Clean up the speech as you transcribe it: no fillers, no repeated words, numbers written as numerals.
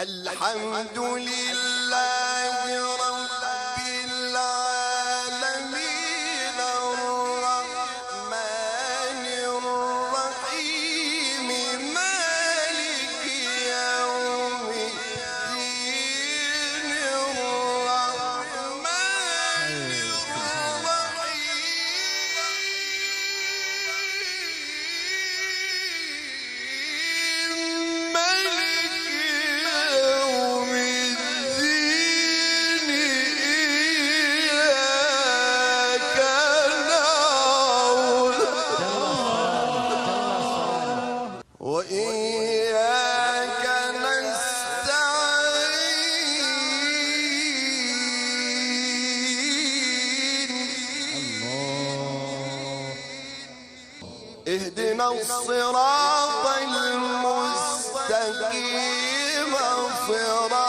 الحمد لله رب العالمين الرحمن الرحيم مالك يوم الدين الرحمن الرحيم مالك يوم الدين إياك نعبد وإياك نستعين اهدنا الصراط المستقيم صراط